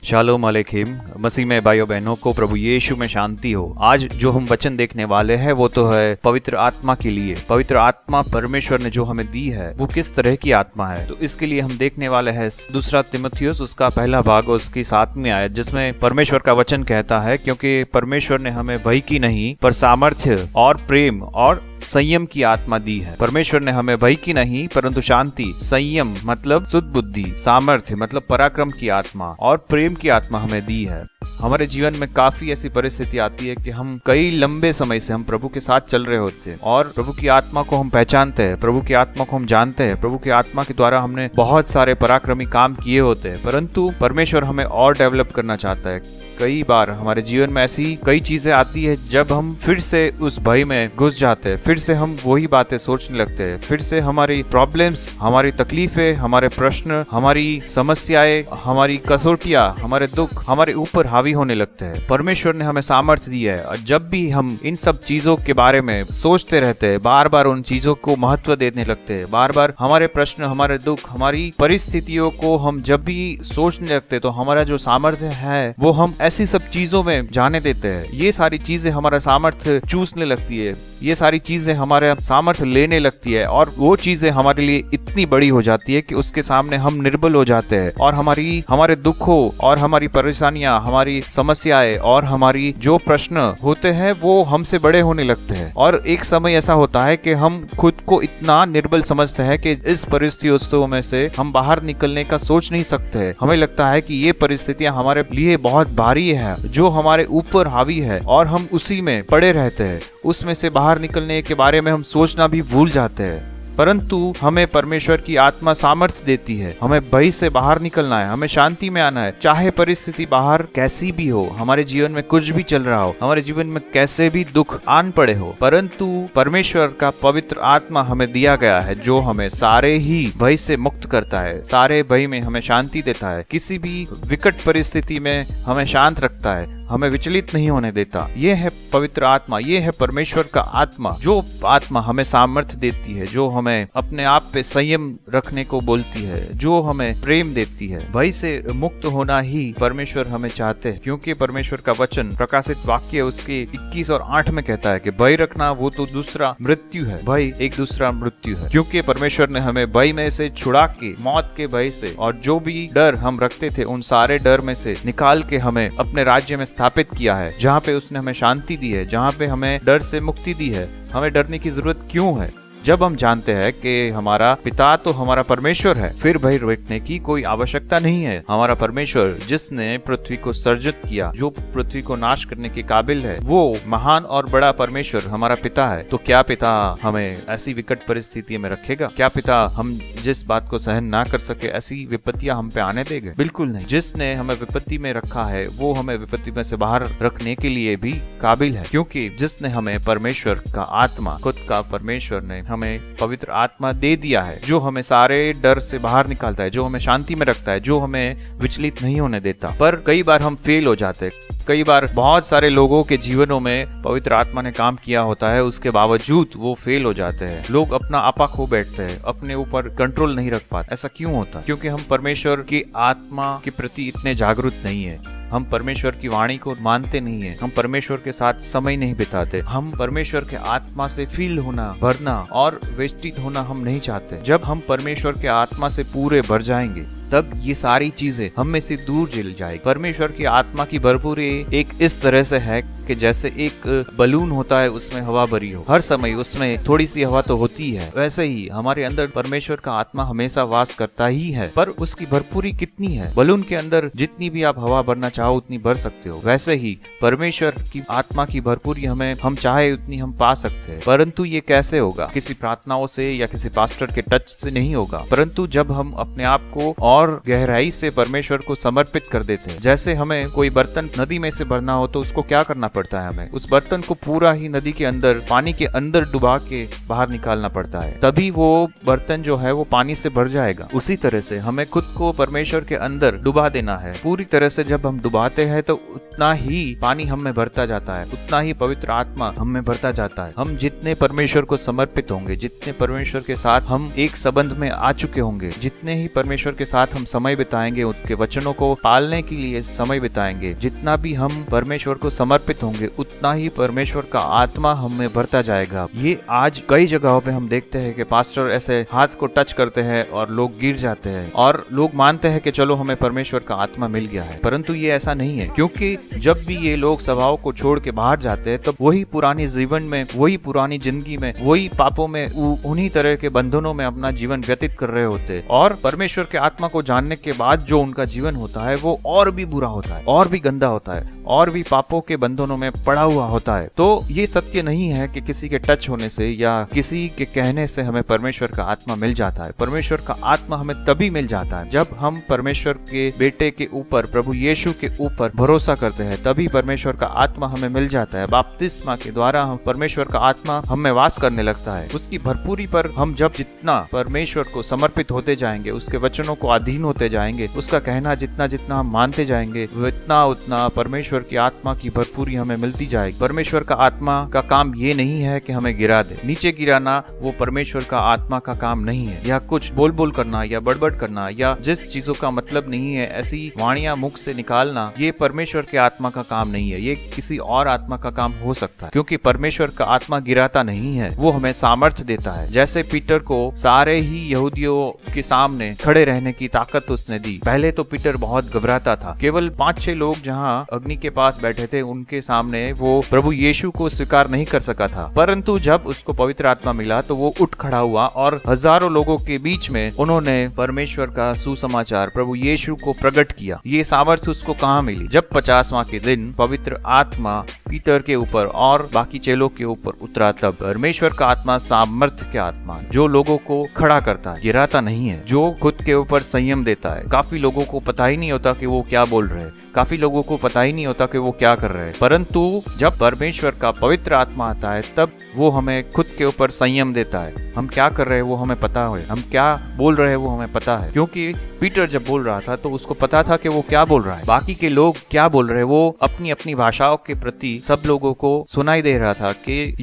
Shalom अलैकुम। मसीह में भाइयों बहनों को प्रभु यीशु में शांति हो। आज जो हम वचन देखने वाले हैं वो तो है पवित्र आत्मा के लिए। पवित्र आत्मा परमेश्वर ने जो हमें दी है वो किस तरह की आत्मा है, तो इसके लिए हम देखने वाले हैं दूसरा तीमुथियुस उसका पहला भाग उसकी 7वीं आयत, जिसमें परमेश्वर का वचन कहता है, क्योंकि परमेश्वर ने हमें भय की नहीं पर सामर्थ्य और प्रेम और संयम की आत्मा दी है। परमेश्वर ने हमें भय की नहीं परंतु शांति, संयम मतलब शुद्ध बुद्धि, सामर्थ्य मतलब पराक्रम की आत्मा और प्रेम की आत्मा हमें दी है। हमारे जीवन में काफी ऐसी परिस्थिति आती है कि हम कई लंबे समय से हम प्रभु के साथ चल रहे होते हैं और प्रभु की आत्मा को हम पहचानते हैं, प्रभु की आत्मा को हम जानते हैं, प्रभु की आत्मा के द्वारा हमने बहुत सारे पराक्रमी काम किए होते हैं, परंतु परमेश्वर हमें और डेवलप करना चाहता है। कई बार हमारे जीवन में ऐसी कई चीजें आती है जब हम फिर से उस भय में घुस जाते हैं, फिर से हम वही बातें सोचने लगते हैं, फिर से हमारी प्रॉब्लम्स, हमारी तकलीफें, हमारे प्रश्न, हमारी समस्याएं, हमारी कसौटियां, हमारे दुख हमारे ऊपर हावी होने लगते हैं। परमेश्वर ने हमें सामर्थ्य दी है और जब भी हम इन सब चीजों के बारे में सोचते रहते हैं, बार बार उन चीजों को महत्व देने लगते हैं, बार बार हमारे प्रश्न, हमारे दुख, हमारी परिस्थितियों को हम जब भी सोचने लगते हैं, तो हमारा जो सामर्थ्य है वो हम ऐसी सब चीजों में जाने देते हैं। ये सारी चीजें हमारा सामर्थ्य चूसने लगती है, ये सारी चीजें हमारे सामर्थ्य लेने लगती है और वो चीजें हमारे लिए इतनी बड़ी हो जाती है कि उसके सामने हम निर्बल हो जाते हैं और हमारे दुखों और हमारी परेशानियां, हमारी समस्याएं और हमारी जो प्रश्न होते हैं वो हमसे बड़े होने लगते हैं। और एक समय ऐसा होता है कि हम खुद को इतना निर्बल समझते हैं कि इस परिस्थितियों में से हम बाहर निकलने का सोच नहीं सकते। हमें लगता है कि ये परिस्थितियां हमारे लिए बहुत भारी है, जो हमारे ऊपर हावी है और हम उसी में पड़े रहते हैं। उसमें से बाहर निकलने के बारे में हम सोचना भी भूल जाते हैं। परंतु हमें परमेश्वर की आत्मा सामर्थ्य देती है। हमें भय से बाहर निकलना है, हमें शांति में आना है, चाहे परिस्थिति बाहर कैसी भी हो, हमारे जीवन में कुछ भी चल रहा हो, हमारे जीवन में कैसे भी दुख आन पड़े हो, परंतु परमेश्वर का पवित्र आत्मा हमें दिया गया है जो हमें सारे ही भय से मुक्त करता है, सारे भय में हमें शांति देता है, किसी भी विकट परिस्थिति में हमें शांत रखता है, हमें विचलित नहीं होने देता। ये है पवित्र आत्मा, ये है परमेश्वर का आत्मा, जो आत्मा हमें सामर्थ्य देती है, जो हमें अपने आप पे संयम रखने को बोलती है, जो हमें प्रेम देती है। भय से मुक्त होना ही परमेश्वर हमें चाहते हैं, क्योंकि परमेश्वर का वचन प्रकाशित वाक्य उसके 21 और 8 में कहता है कि भय रखना वो तो दूसरा मृत्यु है, भय एक दूसरा मृत्यु है। क्योंकि परमेश्वर ने हमें भय में से छुड़ा के, मौत के भय से और जो भी डर हम रखते थे उन सारे डर में से निकाल के हमें अपने राज्य में स्थापित किया है, जहाँ पे उसने हमें शांति दी है, जहाँ पे हमें डर से मुक्ति दी है। हमें डरने की जरूरत क्यों है? जब हम जानते हैं कि हमारा पिता तो हमारा परमेश्वर है, फिर भय रखने की कोई आवश्यकता नहीं है। हमारा परमेश्वर जिसने पृथ्वी को सर्जित किया, जो पृथ्वी को नाश करने के काबिल है, वो महान और बड़ा परमेश्वर हमारा पिता है। तो क्या पिता हमें ऐसी विकट परिस्थिति में रखेगा? क्या पिता हम जिस बात को सहन ना कर सके ऐसी विपत्तियां हम पे आने देंगे? बिल्कुल नहीं। जिसने हमें विपत्ति में रखा है वो हमें विपत्ति में से बाहर रखने के लिए भी काबिल है, क्योंकि जिसने हमें परमेश्वर का आत्मा, खुद का परमेश्वर ने हमें पवित्र आत्मा दे दिया है, जो हमें सारे डर से बाहर निकालता है, जो हमें शांति में रखता है, जो हमें विचलित नहीं होने देता। पर कई बार हम फेल हो जाते हैं। कई बार बहुत सारे लोगों के जीवनों में पवित्र आत्मा ने काम किया होता है, उसके बावजूद वो फेल हो जाते हैं। लोग अपना आपा खो बैठते हैं, अपने ऊपर कंट्रोल नहीं रख पाते। ऐसा क्यों होता है? क्योंकि हम परमेश्वर की आत्मा के प्रति इतने जागरूक नहीं है, हम परमेश्वर की वाणी को मानते नहीं है, हम परमेश्वर के साथ समय नहीं बिताते, हम परमेश्वर के आत्मा से फील होना, भरना और वेष्टित होना हम नहीं चाहते। जब हम परमेश्वर के आत्मा से पूरे भर जाएंगे तब ये सारी चीजें हम में से दूर चल जाएगी। परमेश्वर की आत्मा की भरपूरी एक इस तरह से है कि जैसे एक बलून होता है, उसमें हवा भरी हो, हर समय उसमें थोड़ी सी हवा तो होती है, वैसे ही हमारे अंदर परमेश्वर का आत्मा हमेशा वास करता ही है। पर उसकी भरपूरी कितनी है? बलून के अंदर जितनी भी आप हवा भरना चाहो उतनी भर सकते हो, वैसे ही परमेश्वर की आत्मा की भरपूरी हम चाहे उतनी हम पा सकते हैं। परंतु ये कैसे होगा? किसी प्रार्थनाओं से या किसी पास्टर के टच से नहीं होगा, परंतु जब हम अपने आप को और गहराई से परमेश्वर को समर्पित कर देते हैं। जैसे हमें कोई बर्तन नदी में से भरना हो तो उसको क्या करना पड़ता है? हमें उस बर्तन को पूरा ही नदी के अंदर, पानी के अंदर डुबा के बाहर निकालना पड़ता है, तभी वो बर्तन जो है वो पानी से भर जाएगा। उसी तरह से हमें खुद को परमेश्वर के अंदर डुबा देना है पूरी तरह से। जब हम डुबाते हैं तो उतना ही पानी हम में भरता जाता है, उतना ही पवित्र आत्मा हम में भरता जाता है। हम जितने परमेश्वर को समर्पित होंगे, जितने परमेश्वर के साथ हम एक संबंध में आ चुके होंगे, जितने ही परमेश्वर के साथ साथ हम समय बिताएंगे, उसके वचनों को पालने के लिए समय बिताएंगे, जितना भी हम परमेश्वर को समर्पित होंगे उतना ही परमेश्वर का आत्मा हमें भरता जाएगा। ये आज कई जगहों पे हम देखते हैं कि पास्टर ऐसे हाथ को टच करते हैं और लोग गिर जाते हैं और लोग मानते हैं कि चलो हमें परमेश्वर का आत्मा मिल गया है, परंतु ये ऐसा नहीं है। क्योंकि जब भी ये लोग सभाओं को छोड़ के बाहर जाते हैं तब वही पुरानी जीवन में, वही पुरानी जिंदगी में, वही पापों में, उन्हीं तरह के बंधनों में अपना जीवन व्यतीत कर रहे होते हैं और परमेश्वर के आत्मा को जानने के बाद जो उनका जीवन होता है वो और भी बुरा होता है, और भी गंदा होता है, और भी पापों के बंधनों में पड़ा हुआ होता है। तो ये सत्य नहीं है कि किसी के टच होने से या किसी के कहने से हमें परमेश्वर का आत्मा मिल जाता है। परमेश्वर का आत्मा हमें तभी मिल जाता है जब हम परमेश्वर के बेटे के ऊपर, प्रभु यीशु के ऊपर भरोसा करते हैं, तभी परमेश्वर का आत्मा हमें मिल जाता है। बपतिस्मा के द्वारा हम परमेश्वर का आत्मा हमें वास करने लगता है। उसकी भरपूरी पर हम जब जितना परमेश्वर को समर्पित होते जाएंगे, उसके वचनों को अधीन होते जाएंगे, उसका कहना जितना जितना हम मानते जाएंगे, उतना उतना परमेश्वर की आत्मा की भरपूरी हमें मिलती जाएगी। परमेश्वर का आत्मा का काम ये नहीं है कि हमें गिरा दे, नीचे गिराना वो परमेश्वर का आत्मा का काम नहीं है। या कुछ बोल बोल करना या बड़बड़ करना या जिस चीजों का मतलब नहीं है ऐसी वाणियां मुख से निकालना, ये परमेश्वर के आत्मा का काम नहीं है। ये किसी और आत्मा का काम हो सकता है, क्योंकि परमेश्वर का आत्मा गिराता नहीं है, वो हमें सामर्थ्य देता है। जैसे पीटर को सारे ही यहूदियों के सामने खड़े रहने की ताकत उसने दी। पहले तो पीटर बहुत घबराता था। केवल 5-6 लोग जहाँ अग्नि के पास बैठे थे उनके सामने वो प्रभु यीशु को स्वीकार नहीं कर सका था, परंतु जब उसको पवित्र आत्मा मिला तो वो उठ खड़ा हुआ और हजारों लोगों के बीच में उन्होंने परमेश्वर का सुसमाचार, प्रभु यीशु को प्रकट किया। ये सामर्थ्य उसको कहाँ मिली? जब 50वां के दिन पवित्र आत्मा पीटर के ऊपर और बाकी चेलों के ऊपर उतरा, तब परमेश्वर का आत्मा सामर्थ्य के आत्मा जो लोगों को खड़ा करता है, गिराता नहीं है, जो खुद के ऊपर संयम देता है। काफी लोगों को पता ही नहीं होता कि वो क्या बोल रहे हैं, काफी लोगों को पता ही नहीं होता कि वो क्या कर रहे हैं, परंतु जब परमेश्वर का पवित्र आत्मा आता है तब वो हमें खुद के ऊपर संयम देता है। हम क्या कर रहे हैं वो हमें पता है, हम क्या बोल रहे हैं वो हमें पता है। क्योंकि पीटर जब बोल रहा था तो उसको पता था कि वो क्या बोल रहा है, बाकी के लोग क्या बोल रहे हैं वो अपनी अपनी भाषाओं के प्रति सब लोगों को सुनाई दे रहा था कि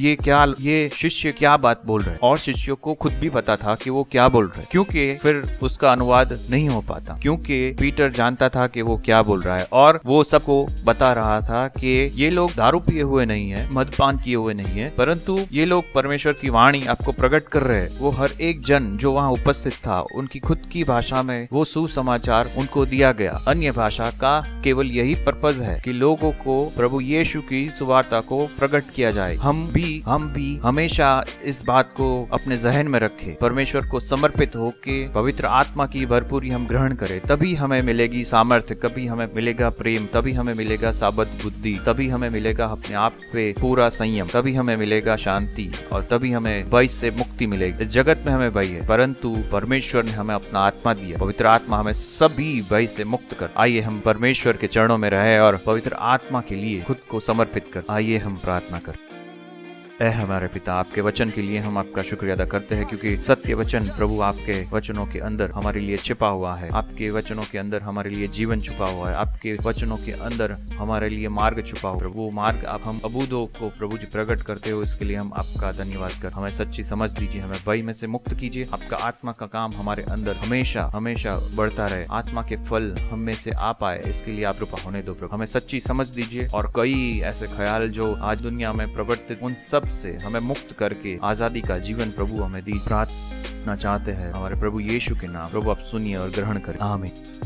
ये शिष्य क्या बात बोल रहे हैं, और शिष्यों को खुद भी पता था कि वो क्या बोल रहे हैं, क्योंकि फिर उसका अनुवाद नहीं हो पाता, क्योंकि पीटर जानता था कि वो क्या बोल रहा है और वो सबको बता रहा था कि ये लोग दारू पिए हुए नहीं है, मदपान किए हुए नहीं है, परंतु ये लोग परमेश्वर की वाणी आपको प्रकट कर रहे हैं। वो हर एक जन जो वहाँ उपस्थित था उनकी खुद की भाषा में वो सुसमाचार उनको दिया गया। अन्य भाषा का केवल यही पर्पज है कि लोगों को प्रभु यीशु की सुवार्ता को प्रकट किया जाए। हम भी हमेशा इस बात को अपने जहन में रखें, परमेश्वर को समर्पित होके पवित्र आत्मा की भरपूरी हम ग्रहण करें, तभी हमें मिलेगी सामर्थ्य, कभी हमें मिलेगा प्रेम, तभी हमें मिलेगा साबत बुद्धि, तभी हमें मिलेगा अपने आप पे पूरा संयम, तभी हमें मिलेगा शांति, और तभी हमें भय से मुक्ति मिलेगी। इस जगत में हमें भय है, परंतु परमेश्वर ने हमें अपना आत्मा दिया। पवित्र आत्मा हमें सभी भय से मुक्त कर। आइए हम परमेश्वर के चरणों में रहे और पवित्र आत्मा के लिए खुद को समर्पित कर। आइए हम प्रार्थना कर। ऐ हमारे पिता, आपके वचन के लिए हम आपका शुक्रिया अदा करते हैं, क्योंकि सत्य वचन प्रभु आपके वचनों के अंदर हमारे लिए छिपा हुआ है। आपके वचनों के अंदर हमारे लिए जीवन छुपा हुआ है। आपके वचनों के अंदर हमारे लिए मार्ग छुपा हुआ है। वो मार्ग आप हम अबूदों को प्रभु जी प्रकट करते हो, इसके लिए हम आपका धन्यवाद कर। हमें सच्ची समझ दीजिए, हमें भय में से मुक्त कीजिए। आपका आत्मा का काम हमारे अंदर हमेशा हमेशा बढ़ता रहे, आत्मा के फल हम में से आ पाए, इसके लिए आप कृपा होने दो प्रभु। हमें सच्ची समझ दीजिए और कई ऐसे ख्याल जो आज दुनिया में प्रवर्तित, उन सब से हमें मुक्त करके आजादी का जीवन प्रभु हमें दी। प्रार्थना चाहते हैं हमारे प्रभु यीशु के नाम। प्रभु आप सुनिए और ग्रहण करें। आमीन।